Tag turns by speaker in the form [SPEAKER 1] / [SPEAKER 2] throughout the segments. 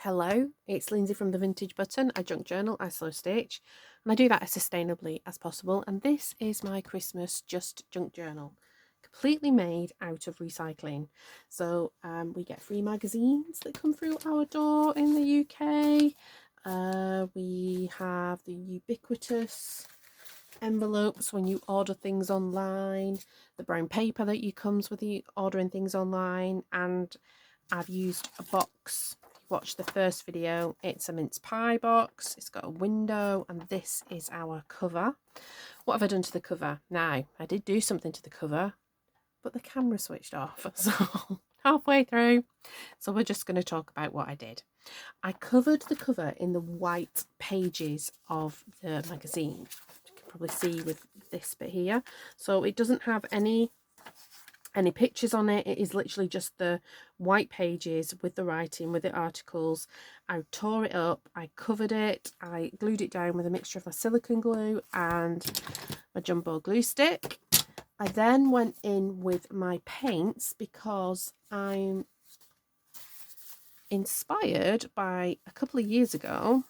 [SPEAKER 1] Hello, it's Lindsay from the Vintage Button. I junk journal, I slow stitch, and I do that as sustainably as possible. And this is my Christmas just junk journal, completely made out of recycling. So we get free magazines that come through our door in the UK. We have the ubiquitous envelopes when you order things online, the brown paper that comes with you ordering things online, and I've used a box. If you watched the first video, it's a mince pie box. It's got a window, and this is our cover. What have I done to the cover? Now, I did do something to the cover, but the camera switched off, so halfway through. So we're just going to talk about what I did. I covered the cover in the white pages of the magazine. You can probably see with this bit here. So it doesn't have any pictures on it. It is literally just the white pages with the writing, with the articles. I tore it up, I covered it, I glued it down with a mixture of my silicone glue and my jumbo glue stick. I then went in with my paints because I'm inspired by a couple of years ago.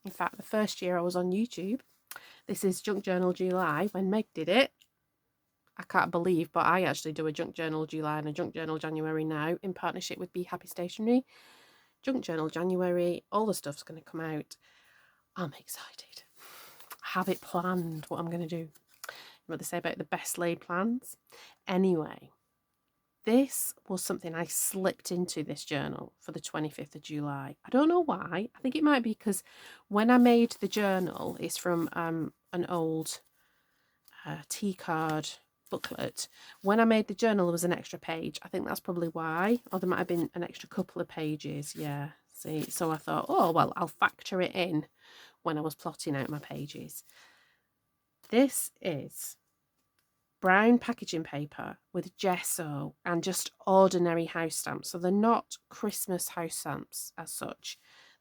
[SPEAKER 1] In fact, the first year I was on YouTube. This is Junk Journal July when Meg did it. I can't believe, but I actually do a Junk Journal July and a Junk Journal January now in partnership with Be Happy Stationery. Junk Journal January, all the stuff's going to come out. I'm excited. I have it planned what I'm going to do. What they say about the best laid plans. Anyway, this was something I slipped into this journal for the 25th of July. I don't know why. I think it might be because when I made the journal, it's from an old tea card booklet. When I made the journal, there was an extra page. I think that's probably why. Or there might have been an extra couple of pages. Yeah, see. So I thought, oh, well, I'll factor it in when I was plotting out my pages. This is brown packaging paper with gesso and just ordinary house stamps. So they're not Christmas house stamps as such.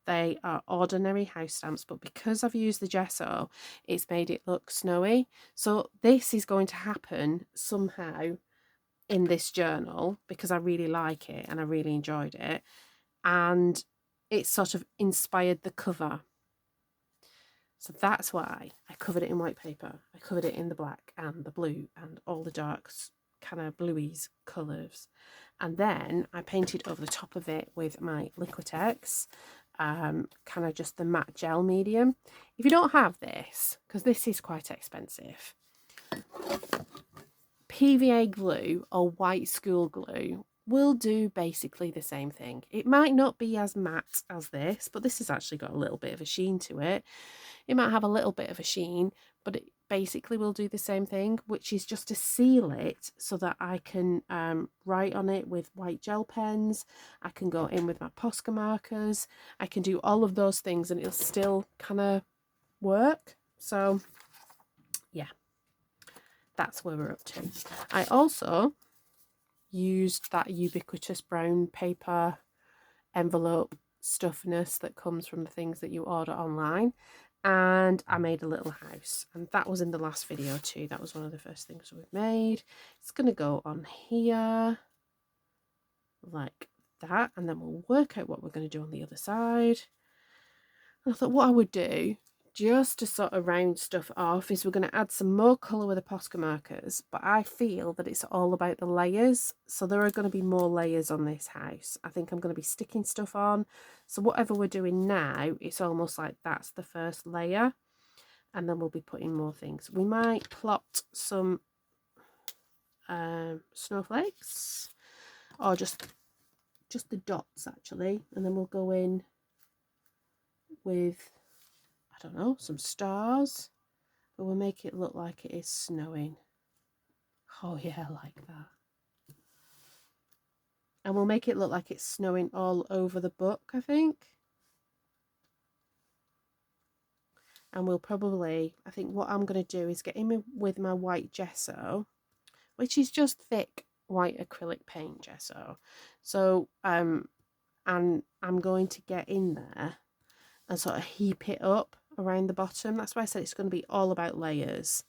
[SPEAKER 1] They are ordinary house stamps, but because I've used the gesso, it's made it look snowy. So this is going to happen somehow in this journal because I really like it and I really enjoyed it. And it sort of inspired the cover. So that's why I covered it in white paper. I covered it in the black and the blue and all the dark kind of bluies colours. And then I painted over the top of it with my Liquitex, kind of just the matte gel medium. If you don't have this, because this is quite expensive, PVA glue or white school glue will do basically the same thing. It might not be as matte as this, but this has actually got a little bit of a sheen to it. It might have a little bit of a sheen, but it basically will do the same thing, which is just to seal it so that I can write on it with white gel pens. I can go in with my Posca markers. I can do all of those things and it'll still kind of work. So yeah, that's where we're up to. I also used that ubiquitous brown paper envelope stuffiness that comes from the things that you order online, and I made a little house, and that was in the last video too. That was one of the first things we made. It's going to go on here like that, and then we'll work out what we're going to do on the other side. And I thought what I would do just to sort of round stuff off is we're going to add some more colour with the Posca markers, but I feel that it's all about the layers, so there are going to be more layers on this house. I think I'm going to be sticking stuff on, so whatever we're doing now, it's almost like that's the first layer, and then we'll be putting more things. We might plot some snowflakes, or just the dots actually, and then we'll go in with, I don't know, some stars, but we'll make it look like it is snowing. Oh yeah, I like that. And we'll make it look like it's snowing all over the book, I think. And we'll probably, I think what I'm going to do is get in with my white gesso, which is just thick white acrylic paint gesso. So, and I'm going to get in there and sort of heap it up around the bottom. That's why I said it's going to be all about layers.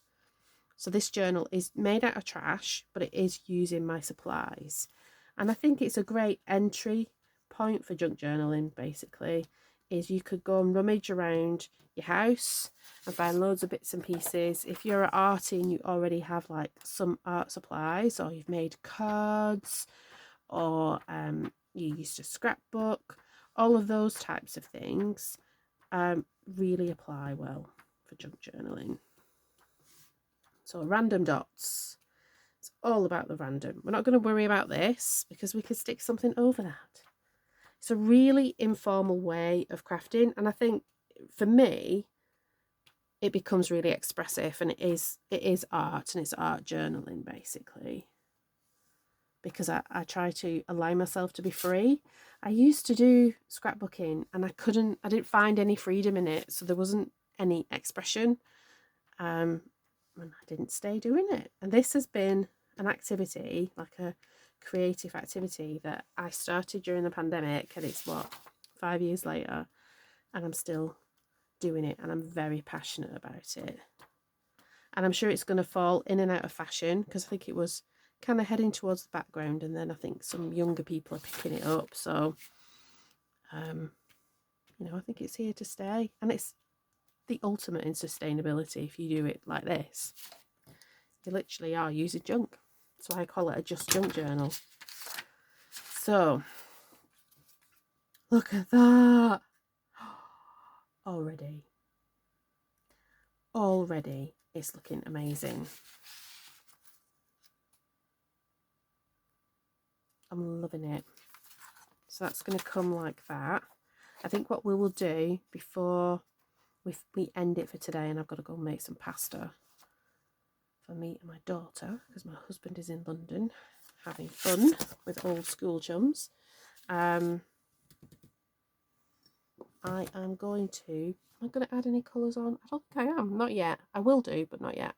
[SPEAKER 1] So this journal is made out of trash, but it is using my supplies. And I think it's a great entry point for junk journaling basically is you could go and rummage around your house and find loads of bits and pieces. If you're an arty and you already have like some art supplies, or you've made cards, or you used a scrapbook, all of those types of things really apply well for junk journaling. So random dots, it's all about the random. We're not going to worry about this because we can stick something over that. It's a really informal way of crafting, and I think for me it becomes really expressive, and it is art, and it's art journaling basically, because I try to allow myself to be free. I used to do scrapbooking and I didn't find any freedom in it, so there wasn't any expression, and I didn't stay doing it. And this has been an activity, like a creative activity, that I started during the pandemic, and it's 5 years later, and I'm still doing it, and I'm very passionate about it. And I'm sure it's going to fall in and out of fashion, because I think it was kind of heading towards the background, and then I think some younger people are picking it up. So you know, I think it's here to stay, and it's the ultimate in sustainability if you do it like this. You literally are using junk. So I call it a just junk journal. So look at that. Already it's looking amazing. I'm loving it. So that's going to come like that. I think what we will do before we end it for today, and I've got to go and make some pasta for me and my daughter, because my husband is in London having fun with old school chums. I am going to add any colours on? I don't think I am, not yet. I will do, but not yet.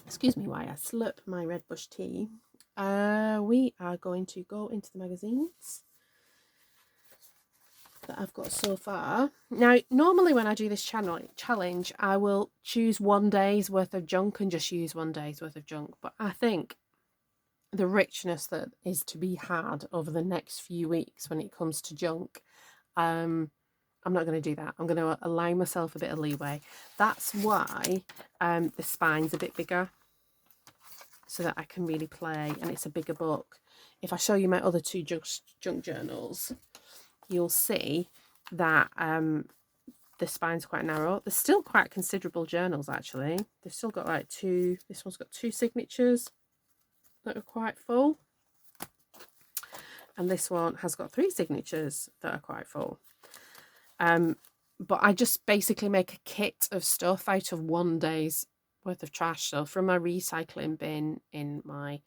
[SPEAKER 1] Excuse me while I slurp my red bush tea. We are going to go into the magazines that I've got so far. Now, normally when I do this challenge, I will choose 1 day's worth of junk and just use 1 day's worth of junk. But I think the richness that is to be had over the next few weeks when it comes to junk, I'm not going to do that. I'm going to allow myself a bit of leeway. That's why the spine's a bit bigger, so that I can really play, and it's a bigger book. If I show you my other 2 junk journals, you'll see that the spine's quite narrow. They're still quite considerable journals, actually. They've still got like 2, this one's got 2 signatures that are quite full, and this one has got 3 signatures that are quite full. But I just basically make a kit of stuff out of 1 day's worth of trash. So from my recycling bin in my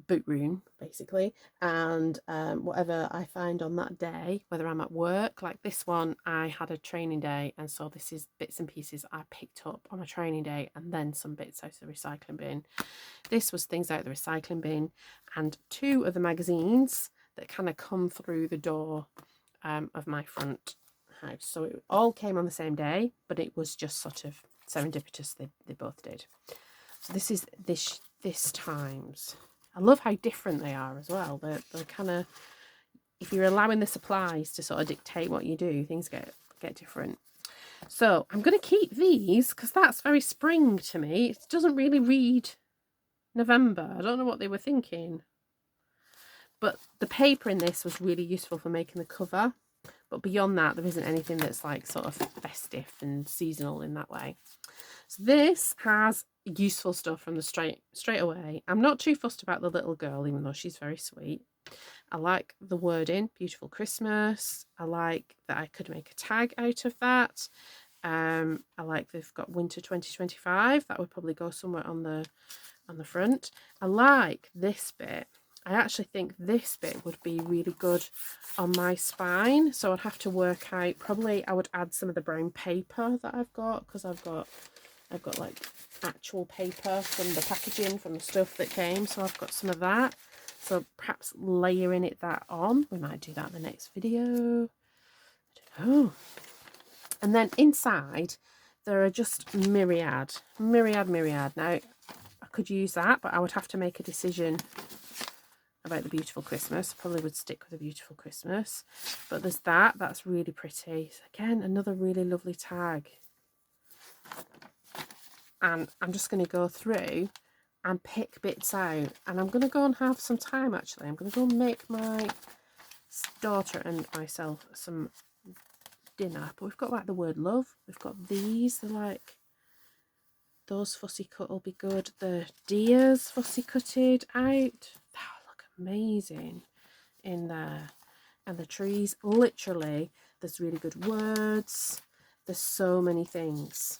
[SPEAKER 1] boot room, basically, and whatever I find on that day, whether I'm at work, like this one, I had a training day, and so this is bits and pieces I picked up on a training day, and then some bits out of the recycling bin. This was things out of the recycling bin, and 2 of the magazines that kind of come through the door of my front house. So it all came on the same day, but it was just sort of serendipitous they both did. So this is this times. I love how different they are as well. They're kind of, if you're allowing the supplies to sort of dictate what you do, things get different. So I'm going to keep these because that's very spring to me. It doesn't really read November. I don't know what they were thinking. But the paper in this was really useful for making the cover. But beyond that, there isn't anything that's like sort of festive and seasonal in that way. So this has useful stuff from the straight away. I'm not too fussed about the little girl, even though she's very sweet. I like the wording, beautiful Christmas. I like that I could make a tag out of that. I like they've got winter 2025. That would probably go somewhere on the front. I like this bit. I actually think this bit would be really good on my spine. So I'd have to work out, probably I would add some of the brown paper that I've got, because I've got like actual paper from the packaging, from the stuff that came. So I've got some of that. So perhaps layering that on. We might do that in the next video. I don't know. And then inside, there are just myriad. Now, I could use that, but I would have to make a decision about the Beautiful Christmas. I probably would stick with a Beautiful Christmas. But there's that. That's really pretty. Again, another really lovely tag. And I'm just going to go through and pick bits out. And I'm going to go and have some time, actually. I'm going to go and make my daughter and myself some dinner. But we've got like the word love. We've got these. They're like, those fussy cut will be good. The deers fussy cutted out. That look amazing in there. And the trees, literally, there's really good words. There's so many things.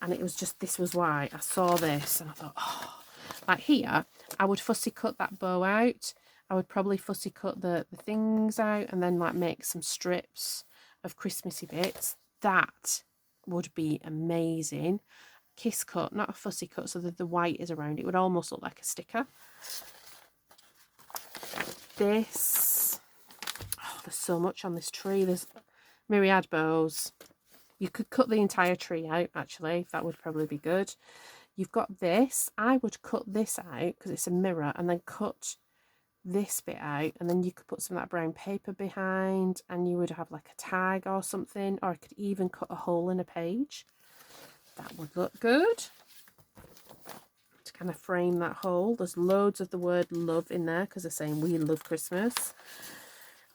[SPEAKER 1] And it was just, this was why I saw this and I thought, oh, like here, I would fussy cut that bow out. I would probably fussy cut the things out and then like make some strips of Christmassy bits. That would be amazing. Kiss cut, not a fussy cut, so that the white is around. It would almost look like a sticker. This, oh, there's so much on this tree. There's myriad bows. You could cut the entire tree out, actually. That would probably be good. You've got this. I would cut this out because it's a mirror, and then cut this bit out, and then you could put some of that brown paper behind, and you would have like a tag or something, or I could even cut a hole in a page. That would look good to kind of frame that hole. There's loads of the word love in there because they're saying we love Christmas.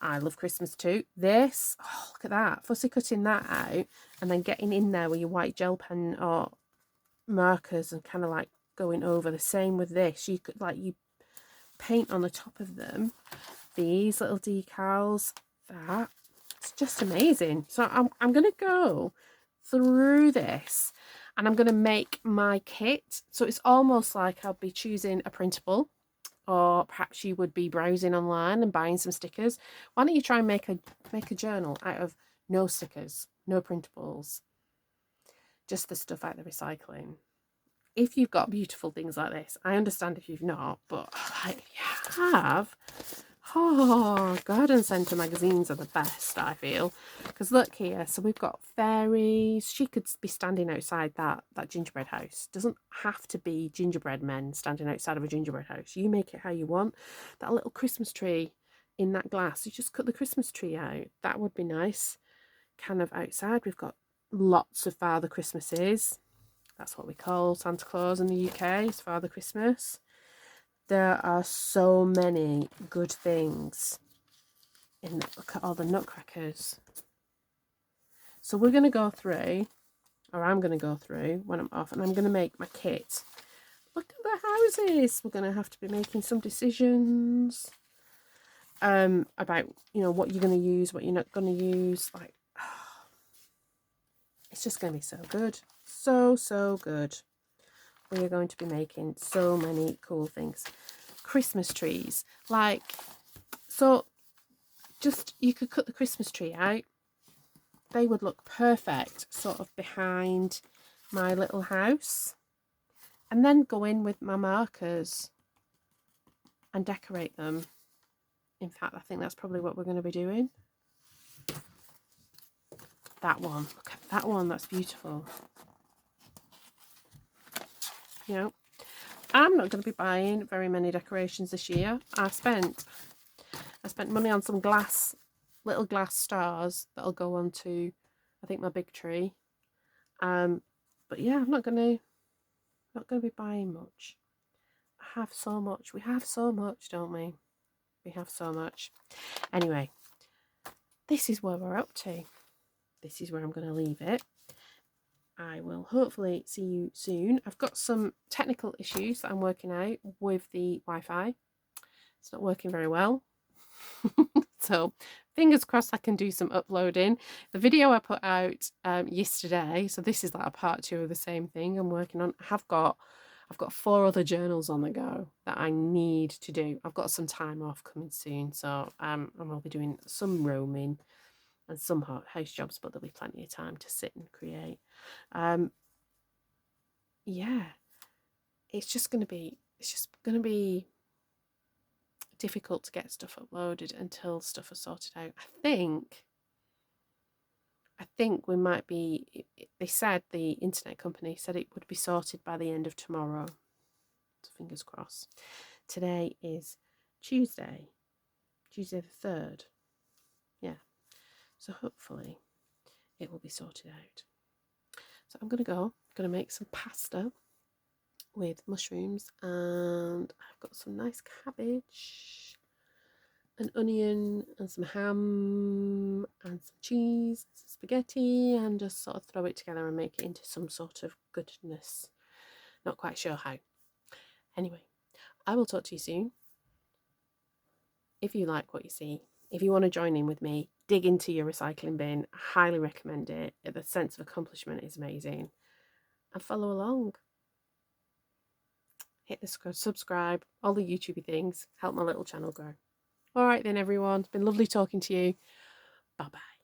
[SPEAKER 1] I love Christmas too. This, oh, look at that. Fussy cutting that out and then getting in there with your white gel pen or markers and kind of like going over. The same with this. You could like, you paint on the top of them. These little decals, that. It's just amazing. So I'm going to go through this and I'm going to make my kit. So it's almost like I'll be choosing a printable. Or perhaps you would be browsing online and buying some stickers. Why don't you try and make a journal out of no stickers, no printables, just the stuff out of the recycling. If you've got beautiful things like this, I understand if you've not, but if you have, oh, garden centre magazines are the best, I feel. Because look here, so we've got fairies. She could be standing outside that gingerbread house. Doesn't have to be gingerbread men standing outside of a gingerbread house. You make it how you want. That little Christmas tree in that glass, you just cut the Christmas tree out. That would be nice. Kind of outside, we've got lots of Father Christmases. That's what we call Santa Claus in the UK, is Father Christmas. There are so many good things in the, look at all the nutcrackers. So we're going to go through, or I'm going to go through when I'm off, and I'm going to make my kit. Look at the houses. We're going to have to be making some decisions about, you know, what you're going to use, what you're not going to use. Like, oh, it's just going to be so good. So good. We are going to be making so many cool things. Christmas trees, like, so just, you could cut the Christmas tree out. They would look perfect sort of behind my little house, and then go in with my markers and decorate them. In fact, I think that's probably what we're going to be doing. That one, look at that one, that's beautiful. You know, I'm not going to be buying very many decorations this year. I spent money on some little glass stars that'll go onto, I think, my big tree. But yeah, I'm not going to be buying much. I have so much. We have so much, don't we? We have so much. Anyway, this is where we're up to. This is where I'm going to leave it. I will hopefully see you soon. I've got some technical issues that I'm working out with the Wi-Fi. It's not working very well. So fingers crossed I can do some uploading. The video I put out yesterday, so this is like a part 2 of the same thing I'm working on. I've got 4 other journals on the go that I need to do. I've got some time off coming soon, so I will be doing some roaming and some house jobs, but there'll be plenty of time to sit and create. Yeah, it's just going to be difficult to get stuff uploaded until stuff is sorted out. I think we might be, they said, the internet company said it would be sorted by the end of tomorrow. So fingers crossed. Today is Tuesday the 3rd. Yeah, so hopefully it will be sorted out. So I'm going to make some pasta with mushrooms, and I've got some nice cabbage, an onion and some ham and some cheese, some spaghetti, and just sort of throw it together and make it into some sort of goodness. Not quite sure how. Anyway, I will talk to you soon. If you like what you see, if you want to join in with me, dig into your recycling bin. I highly recommend it. The sense of accomplishment is amazing. And follow along. Hit the subscribe, all the YouTubey things. Help my little channel grow. All right then, everyone. It's been lovely talking to you. Bye-bye.